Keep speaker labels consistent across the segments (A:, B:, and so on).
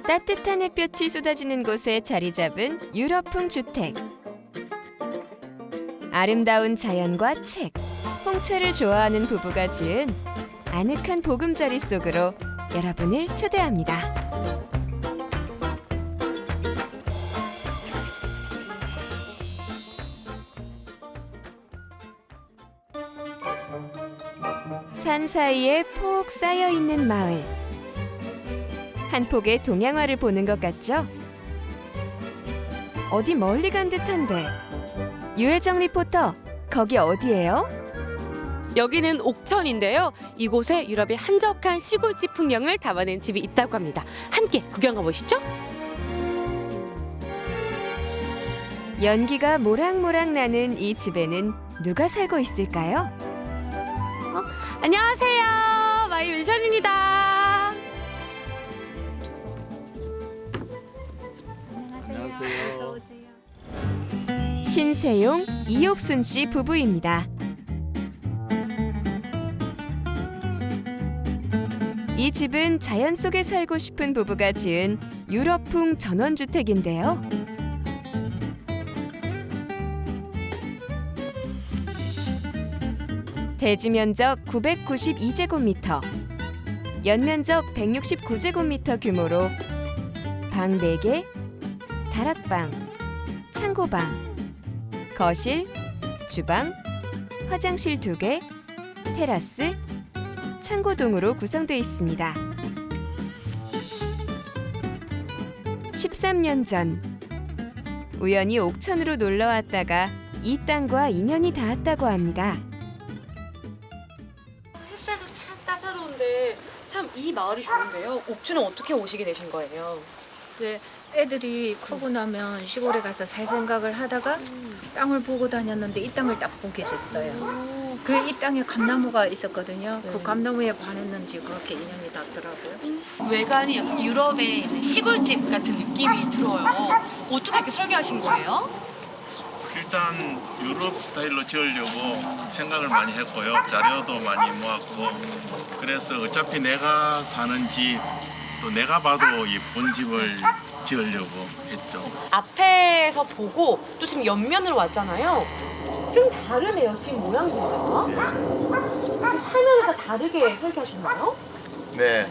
A: 따뜻한 햇볕이 쏟아지는 곳에 자리 잡은 유럽풍 주택. 아름다운 자연과 책, 홍차를 좋아하는 부부가 지은 아늑한 보금자리 속으로 여러분을 초대합니다. 산 사이에 폭 쌓여 있는 마을. 한 폭의 동양화를 보는 것 같죠? 어디 멀리 간 듯한데. 유혜정 리포터, 거기 어디예요?
B: 여기는 옥천인데요. 이곳에 유럽의 한적한 시골집 풍경을 담아낸 집이 있다고 합니다. 함께 구경 가보시죠.
A: 연기가 모락모락 나는 이 집에는 누가 살고 있을까요?
B: 안녕하세요. 마이 멘션입니다.
C: 안녕하세요.
A: 신세용, 이옥순 씨 부부입니다. 이 집은 자연 속에 살고 싶은 부부가 지은 유럽풍 전원주택인데요. 대지 면적 992제곱미터, 연면적 169제곱미터 규모로 방 4개, 다락방, 창고방, 거실, 주방, 화장실 2개, 테라스, 창고 등으로 구성되어 있습니다. 13년 전 우연히 옥천으로 놀러 왔다가 이 땅과 인연이 닿았다고 합니다.
B: 햇살도 참 따사로운데 참 이 마을이 좋은데요. 옥천은 어떻게 오시게 되신 거예요?
C: 네, 애들이 크고 나면 시골에 가서 살 생각을 하다가 땅을 보고 다녔는데 이 땅을 딱 보게 됐어요. 그 이 땅에 감나무가 있었거든요. 그 감나무에 반했는지 그렇게 인연이 닿더라고요.
B: 외관이 약간 유럽에 있는 시골집 같은 느낌이 들어요. 어떻게 이렇게 설계하신 거예요?
D: 일단 유럽 스타일로 지으려고 생각을 많이 했고요. 자료도 많이 모았고 그래서 어차피 내가 사는 집, 또 내가 봐도 예쁜 집을 지으려고 했죠.
B: 앞에서 보고 또 지금 옆면으로 왔잖아요. 좀 다르네요, 집 모양들과. 화면을 다 다르게 설계하셨나요?
D: 네,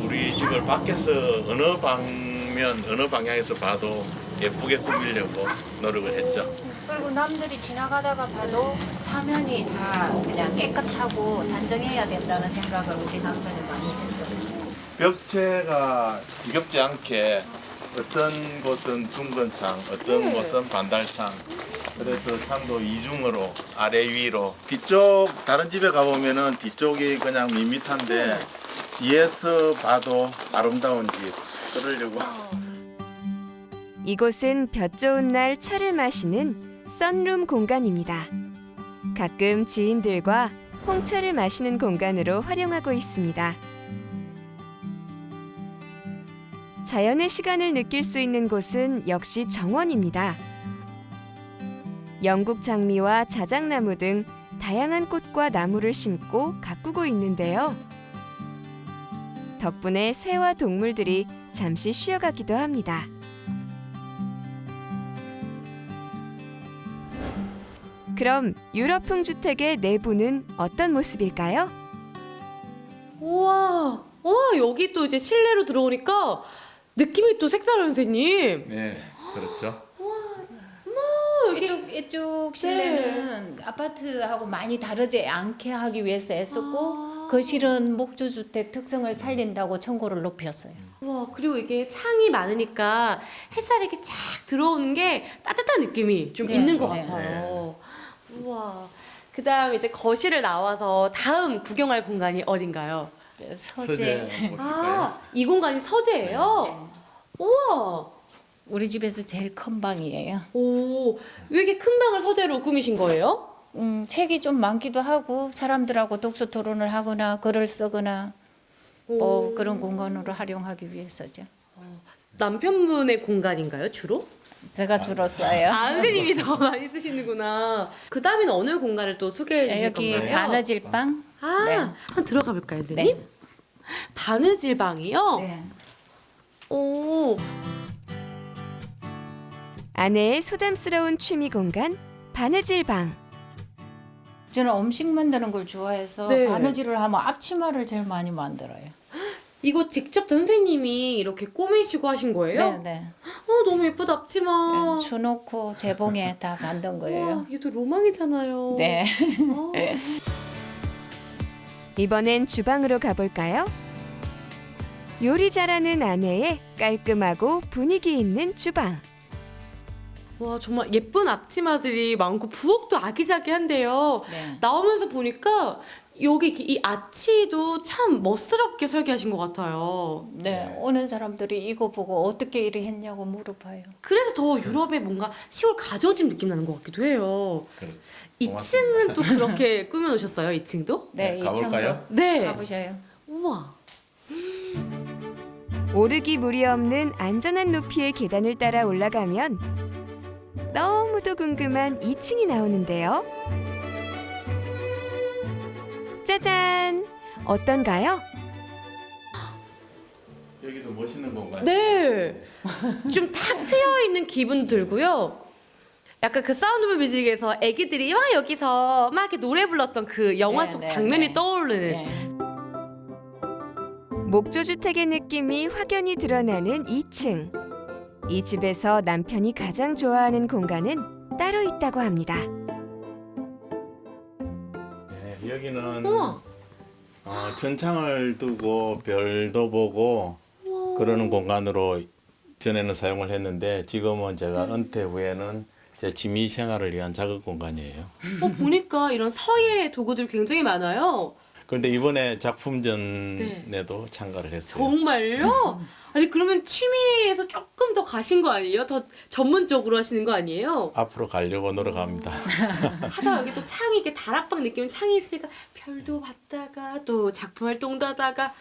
D: 우리 집을 밖에서 어느 방면, 어느 방향에서 봐도 예쁘게 꾸미려고 노력을 했죠.
C: 그리고 남들이 지나가다가 봐도 사면이 다 그냥 깨끗하고 단정해야 된다는 생각을 우리 남편이 많이 했어요.
D: 벽체가 지겹지 않게 어떤 곳은 둥근 창, 어떤 곳은 반달창. 그래서 창도 이중으로 아래 위로. 뒤쪽 다른 집에 가보면은 뒤쪽이 그냥 밋밋한데 뒤에서 봐도 아름다운 집. 그러려고.
A: 이곳은 볕 좋은 날 차를 마시는 썬룸 공간입니다. 가끔 지인들과 홍차를 마시는 공간으로 활용하고 있습니다. 자연의 시간을 느낄 수 있는 곳은 역시 정원입니다. 영국 장미와 자작나무 등 다양한 꽃과 나무를 심고 가꾸고 있는데요. 덕분에 새와 동물들이 잠시 쉬어가기도 합니다. 그럼 유럽풍 주택의 내부는 어떤 모습일까요?
B: 우와, 와 여기 또 이제 실내로 들어오니까 느낌이 또 색다른 선생님.
D: 네, 그렇죠.
C: 이쪽 실내는 아파트하고 많이 다르지 않게 하기 위해서 애썼고 거실은 목조주택 특성을 살린다고 층고를 높였어요.
B: 와 그리고 이게 창이 많으니까 햇살이 이렇게 쫙 들어오는 게 따뜻한 느낌이 좀
C: 네,
B: 있는 것
C: 네.
B: 같아요. 우와. 그다음 이제 거실을 나와서 다음 구경할 공간이 어딘가요?
C: 서재.
B: 아, 이 공간이 서재예요? 우와.
C: 우리 집에서 제일 큰 방이에요.
B: 오, 왜 이렇게 큰 방을 서재로 꾸미신 거예요?
C: 책이 좀 많기도 하고 사람들하고 독서 토론을 하거나 글을 쓰거나 뭐
B: 오.
C: 그런 공간으로 활용하기 위해서죠.
B: 남편분의 공간인가요, 주로?
C: 제가 주로 써요.
B: 아, 선생님이 더 많이 쓰시는구나. 그 다음에는 어느 공간을 또 소개해 주실
C: 여기
B: 건가요?
C: 바느질방.
B: 아,
C: 네.
B: 한번 들어가 볼까요, 선생님?
C: 네.
B: 바느질 방이요?
C: 네.
B: 오.
A: 아내의 소담스러운 취미 공간 바느질 방.
C: 저는 음식 만드는 걸 좋아해서
B: 네.
C: 바느질을 하면 앞치마를 제일 많이 만들어요.
B: 이거 직접 선생님이 이렇게 꾸미시고 하신 거예요?
C: 네.
B: 너무 예쁘다 앞치마.
C: 수놓고 재봉에 다 만든 거예요.
B: 와, 이게 또 로망이잖아요.
C: 네.
B: 아.
A: 이번엔 주방으로 가볼까요? 요리 잘하는 아내의 깔끔하고 분위기 있는 주방.
B: 와, 정말 예쁜 앞치마들이 많고 부엌도 아기자기한데요.
C: 네.
B: 나오면서 보니까 여기 이 아치도 참 멋스럽게 설계하신 것 같아요.
C: 네. 오는 사람들이 이거 보고 어떻게 이리 했냐고 물어봐요.
B: 그래서 더 유럽의 뭔가 시골 가정집 느낌 나는 것 같기도 해요.
D: 그렇죠.
B: 2층은 또 그렇게 꾸며놓으셨어요? 2층도?
C: 네,
D: 네,
C: 이
D: 가볼까요?
C: 청도
B: 네.
C: 가보셔요.
B: 우와.
A: 오르기 무리 없는 안전한 높이의 계단을 따라 올라가면 너무도 궁금한 2층이 나오는데요. 짜잔! 어떤가요?
D: 여기도 멋있는 공간.
B: 네. 좀 탁 트여 있는 기분 들고요. 약간 그 사운드 오브 뮤직에서 애기들이 막 여기서 막 이렇게 노래 불렀던 그 영화
C: 네,
B: 속
C: 네,
B: 장면이
C: 네.
B: 떠오르는.
C: 네.
A: 목조주택의 느낌이 확연히 드러나는 2층. 이 집에서 남편이 가장 좋아하는 공간은 따로 있다고 합니다.
D: 네, 여기는
B: 우와.
D: 전창을 두고 별도 보고 그러는 공간으로 전에는 사용을 했는데 지금은 제가 은퇴 후에는 제 취미 생활을 위한 작업 공간이에요.
B: 보니까 이런 서예 도구들 굉장히 많아요.
D: 그런데 이번에 작품전에도 참가를 했어요.
B: 정말요? 아니 그러면 취미에서 조금 더 가신 거 아니에요? 더 전문적으로 하시는 거 아니에요?
D: 앞으로 가려고 노력합니다.
B: 하다가 여기 또 창이 이렇게 다락방 느낌 창이 있으니까 별도 봤다가 또 작품 활동도 하다가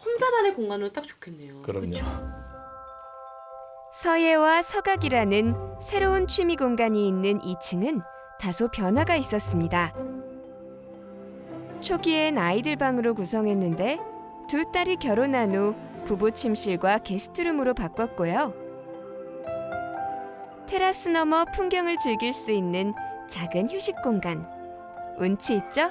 B: 혼자만의 공간으로 딱 좋겠네요.
D: 그럼요.
A: 서예와 서각이라는 새로운 취미 공간이 있는 2층은 다소 변화가 있었습니다. 초기엔 아이들 방으로 구성했는데 두 딸이 결혼한 후 부부 침실과 게스트룸으로 바꿨고요. 테라스 너머 풍경을 즐길 수 있는 작은 휴식 공간. 운치 있죠?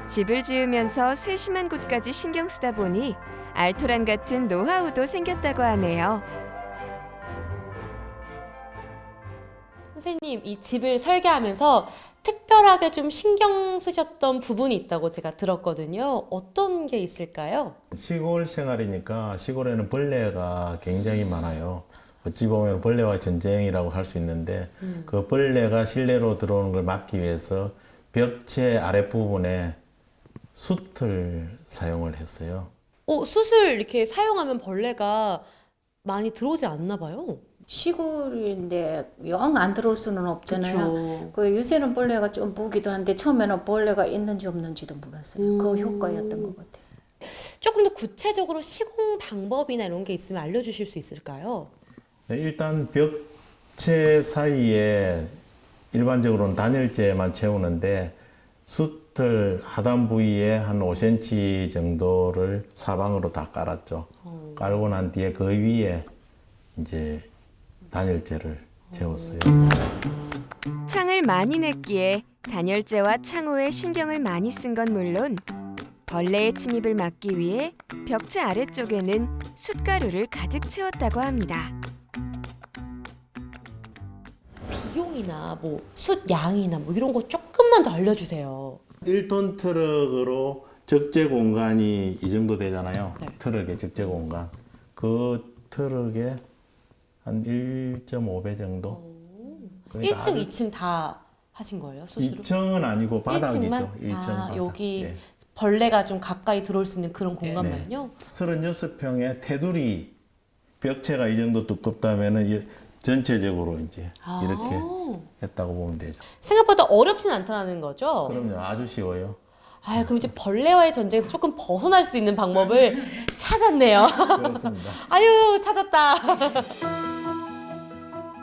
A: 집을 지으면서 세심한 곳까지 신경 쓰다 보니 알토란 같은 노하우도 생겼다고 하네요.
B: 선생님, 이 집을 설계하면서 특별하게 좀 신경 쓰셨던 부분이 있다고 제가 들었거든요. 어떤 게 있을까요?
D: 시골 생활이니까 시골에는 벌레가 굉장히 많아요. 어찌 보면 벌레와 전쟁이라고 할 수 있는데 그 벌레가 실내로 들어오는 걸 막기 위해서 벽체 아랫부분에 숯을 사용을 했어요.
B: 숯을 이렇게 사용하면 벌레가 많이 들어오지 않나 봐요.
C: 시골인데 영 안 들어올 수는 없잖아요.
B: 그쵸.
C: 그 요새는 벌레가 좀 보기도 한데 처음에는 벌레가 있는지 없는지도 몰랐어요. 그 효과였던 것 같아요.
B: 조금 더 구체적으로 시공 방법이나 이런 게 있으면 알려주실 수 있을까요?
D: 네, 일단 벽체 사이에 일반적으로는 단열재만 채우는데 숯을 하단 부위에 한 5cm 정도를 사방으로 다 깔았죠. 깔고 난 뒤에 그 위에 이제 단열재를 채웠어요.
A: 창을 많이 냈기에 단열재와 창호에 신경을 많이 쓴 건 물론 벌레의 침입을 막기 위해 벽체 아래쪽에는 숯가루를 가득 채웠다고 합니다.
B: 비용이나 뭐 숯 양이나 뭐 이런 거 조금만 더 알려주세요.
D: 1톤 트럭으로 적재 공간이 이 정도 되잖아요.
B: 네.
D: 트럭의 적재 공간. 그 트럭에 한 1.5배 정도. 그러니까
B: 1층, 2층 다 하신 거예요? 숯으로?
D: 2층은 아니고 바닥이죠.
B: 1층만?
D: 1층
B: 아,
D: 바닥.
B: 여기
D: 예.
B: 벌레가 좀 가까이 들어올 수 있는 그런 공간만요?
D: 36평의 테두리 벽체가 이 정도 두껍다면은 전체적으로 이제 이렇게 했다고 보면 되죠.
B: 생각보다 어렵진 않다는 거죠?
D: 그럼요, 아주 쉬워요.
B: 아, 그럼 이제 벌레와의 전쟁에서 조금 벗어날 수 있는 방법을 찾았네요.
D: 그렇습니다.
B: 아유, 찾았다.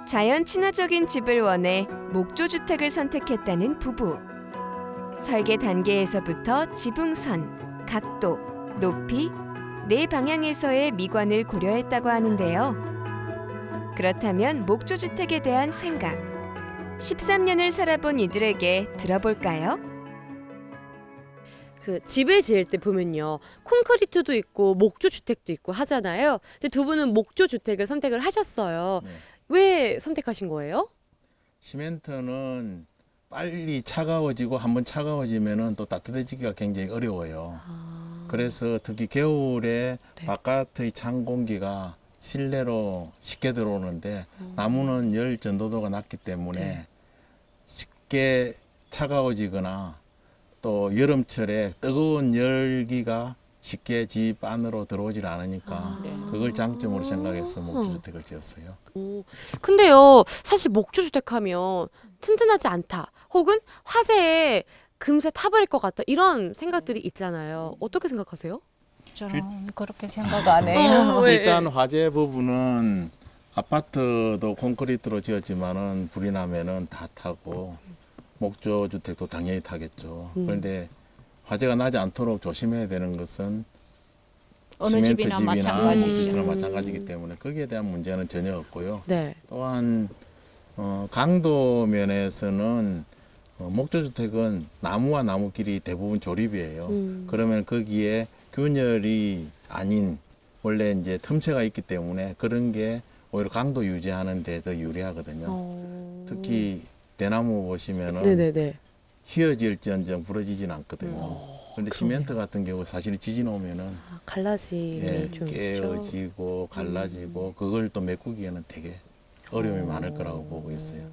A: 자연 친화적인 집을 원해 목조주택을 선택했다는 부부. 설계 단계에서부터 지붕선, 각도, 높이, 네 방향에서의 미관을 고려했다고 하는데요. 그렇다면 목조주택에 대한 생각, 13년을 살아본 이들에게 들어볼까요?
B: 그 집을 지을 때 보면요, 콘크리트도 있고 목조 주택도 있고 하잖아요. 근데 두 분은 목조 주택을 선택을 하셨어요.
D: 네.
B: 왜 선택하신 거예요?
D: 시멘트는 빨리 차가워지고 한번 차가워지면은 또 따뜻해지기가 굉장히 어려워요. 그래서 특히 겨울에
B: 네.
D: 바깥의 찬 공기가 실내로 쉽게 들어오는데 나무는 열 전도도가 낮기 때문에
B: 네.
D: 쉽게 차가워지거나 또 여름철에 뜨거운 열기가 쉽게 집 안으로 들어오질 않으니까 그걸 장점으로 생각해서 목조주택을 지었어요.
B: 오, 근데요, 사실 목조 주택하면 튼튼하지 않다, 혹은 화재에 금세 타버릴 것 같다, 이런 생각들이 있잖아요. 어떻게 생각하세요?
C: 저는 그렇게 생각 안 해요.
B: 왜?
D: 일단 화재 부분은 아파트도 콘크리트로 지었지만은 불이 나면은 다 타고 목조 주택도 당연히 타겠죠. 그런데 화재가 나지 않도록 조심해야 되는 것은
C: 어느
D: 시멘트
C: 집이나
D: 집이나
C: 마찬가지죠.
D: 목조집이나 마찬가지이기 때문에 거기에 대한 문제는 전혀 없고요.
B: 네.
D: 또한 강도 면에서는 목조주택은 나무와 나무끼리 대부분 조립이에요. 그러면 거기에 균열이 아닌 원래 이제 틈새가 있기 때문에 그런 게 오히려 강도 유지하는 데 더 유리하거든요. 특히 대나무 보시면은
B: 네네네.
D: 휘어질지언정 부러지진 않거든요. 그런데 시멘트 같은 경우 사실 지진 오면은
B: 갈라짐이
D: 예,
B: 좀 있죠.
D: 깨어지고 갈라지고 그걸 또 메꾸기에는 되게 어려움이 많을 거라고 보고 있어요.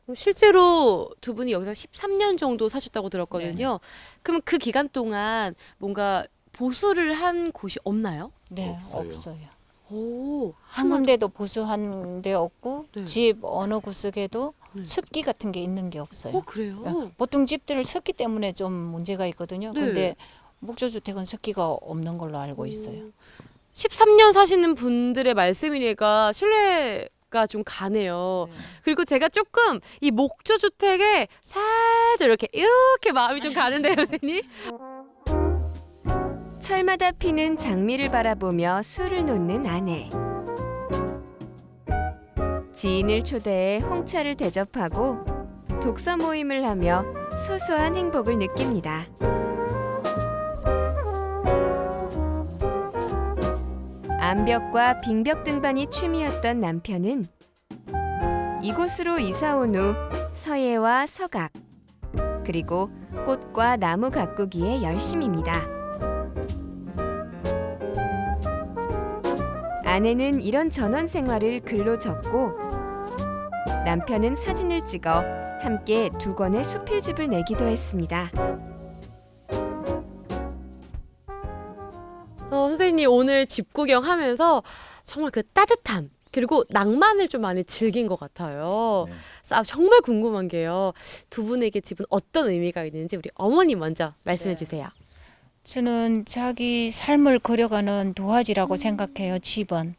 B: 그럼 실제로 두 분이 여기서 13년 정도 사셨다고 들었거든요. 그럼 그 기간 동안 뭔가 보수를 한 곳이 없나요?
C: 네,
D: 없어요.
C: 없어요.
B: 오,
C: 한 군데도 보수한 데 없고
B: 네.
C: 집 어느 구석에도
B: 네.
C: 습기 같은 게 있는 게 없어요.
B: 그래요?
C: 보통 집들 습기 때문에 좀 문제가 있거든요.
B: 네.
C: 근데 목조주택은 습기가 없는 걸로 알고 있어요.
B: 13년 사시는 분들의 말씀이니까 신뢰가 좀 가네요. 그리고 제가 조금 이 목조 주택에 살짝 이렇게 마음이 좀 가는데요, 선생님?
A: 철마다 피는 장미를 바라보며 술을 놓는 아내. 지인을 초대해 홍차를 대접하고 독서 모임을 하며 소소한 행복을 느낍니다. 암벽과 빙벽 등반이 취미였던 남편은 이곳으로 이사 온 후 서예와 서각, 그리고 꽃과 나무 가꾸기에 열심입니다. 아내는 이런 전원 생활을 글로 적고 남편은 사진을 찍어 함께 두 권의 수필집을 내기도 했습니다.
B: 선생님 오늘 집 구경하면서 정말 그 따뜻함 그리고 낭만을 좀 많이 즐긴 것 같아요.
D: 네.
B: 그래서 정말 궁금한 게요. 두 분에게 집은 어떤 의미가 있는지 우리 어머니 먼저 말씀해 주세요.
C: 저는 자기 삶을 그려가는 도화지라고 생각해요. 집은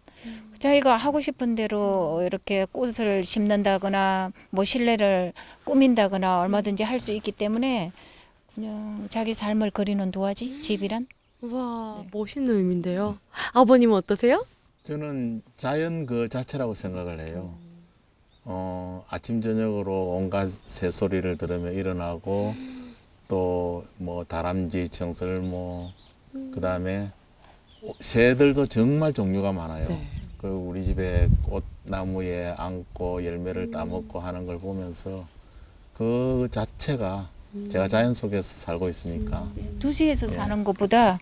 C: 자기가 하고 싶은 대로 이렇게 꽃을 심는다거나 뭐 실내를 꾸민다거나 얼마든지 할 수 있기 때문에 그냥 자기 삶을 그리는 도화지 집이란.
B: 와 멋있는 의미인데요. 아버님은 어떠세요?
D: 저는 자연 그 자체라고 생각을 해요. 아침 저녁으로 온갖 새소리를 들으며 일어나고 또 뭐 다람쥐, 청설모, 그다음에 새들도 정말 종류가 많아요.
B: 네.
D: 그 우리 집에 꽃나무에 앉고 열매를 따먹고 하는 걸 보면서 그 자체가 제가 자연 속에서 살고 있으니까
C: 도시에서 사는 것보다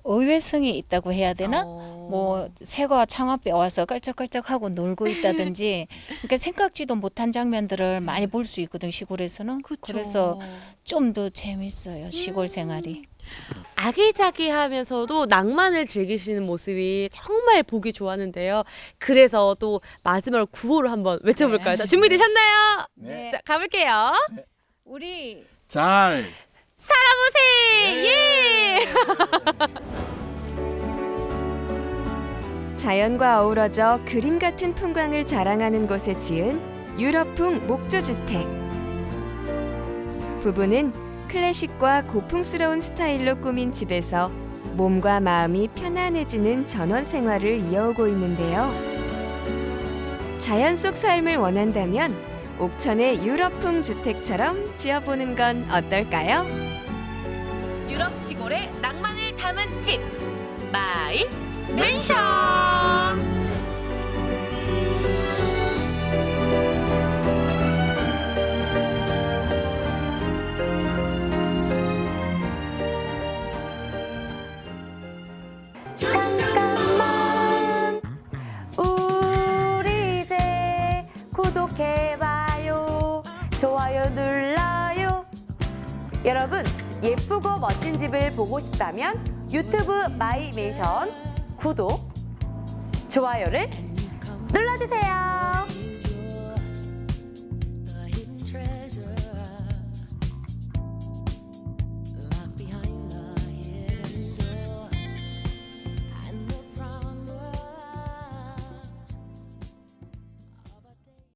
C: 의외성이 있다고 해야 되나? 뭐 새가 창 앞에 와서 깔짝깔짝하고 놀고 있다든지 그러니까 생각지도 못한 장면들을 많이 볼 수 있거든 시골에서는.
B: 그쵸.
C: 그래서 좀 더 재밌어요 시골 생활이.
B: 아기자기하면서도 낭만을 즐기시는 모습이 정말 보기 좋았는데요. 그래서 또 마지막으로 구호를 한번 외쳐볼까요?
C: 네.
B: 자, 준비되셨나요?
C: 네.
B: 자, 가볼게요.
C: 우리
D: 잘
B: 살아보세요. 예.
A: 자연과 어우러져 그림 같은 풍광을 자랑하는 곳에 지은 유럽풍 목조주택. 부부는 클래식과 고풍스러운 스타일로 꾸민 집에서 몸과 마음이 편안해지는 전원 생활을 이어오고 있는데요. 자연 속 삶을 원한다면 옥천의 유럽풍 주택처럼 지어보는 건 어떨까요?
B: 유럽 시골의 낭만을 담은 집 마이 맨션.
E: 잠깐만 우리 이제 구독해봐요 좋아요 눌러요. 여러분 예쁘고 멋진 집을 보고 싶다면 유튜브 마이맨션 구독 좋아요를 눌러주세요.